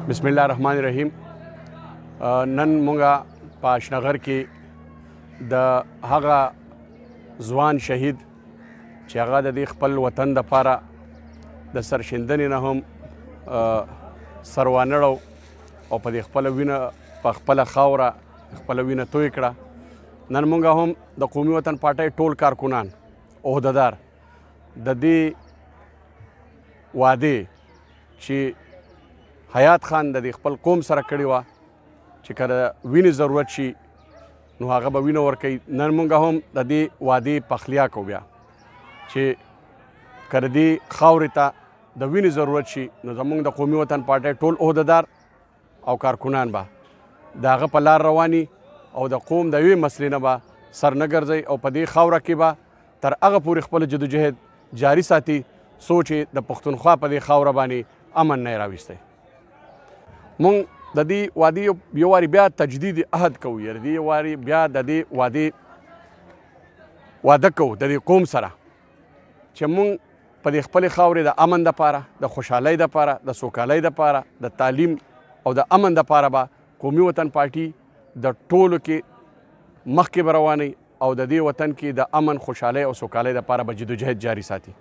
بسم الله الرحمن الرحیم. نن مونږه په اشنغر کې د هغه ځوان شهید چې هغه د دې خپل وطن دپاره د سرښندنې نه هم سر وانړو او په دې خپله وینه په خپله خاوره خپله وینه توی کړه. نن مونږه هم د قومي وطن پارټۍ ټول کارکنان عهدهدار د دې وعدې چې حیات خان د دې خپل قوم سره کړې وه چې کله وینې ضرورت شي نو هغه به وینه ورکوي. نن مونږ هم د دې وعدې پخلیا کوو بیا چې کله دې خاورې ته د وینې ضرورت شي نو زمونږ د قومي وطن پارټۍ ټول عهدهدار او کارکنان به د هغه په لار رواني او د قوم د یوې مسلې نه به سر نه ګرځئ او په دې خاوره کې به تر هغه پورې خپل جدوجهد جاري ساتي څو چې د پښتونخوا په دې خاوره باندې امن نه یې راویستی. مونږ د دې وعدې یو وارې بیا تجدید عهد کوو، یعنې دې وارې بیا د دې وعدې واده کوو د دې قوم سره چې مونږ په دې خپلې خاورې د امن دپاره، د خوشحالۍ دپاره، د سوکالۍ دپاره، د تعلیم او د امن دپاره به قومي وطن پارټي د ټولو کې مخکې به روانئ او د دې وطن کې د امن، خوشحالۍ او سوکالۍ دپاره به جدوجهد جاري ساتي.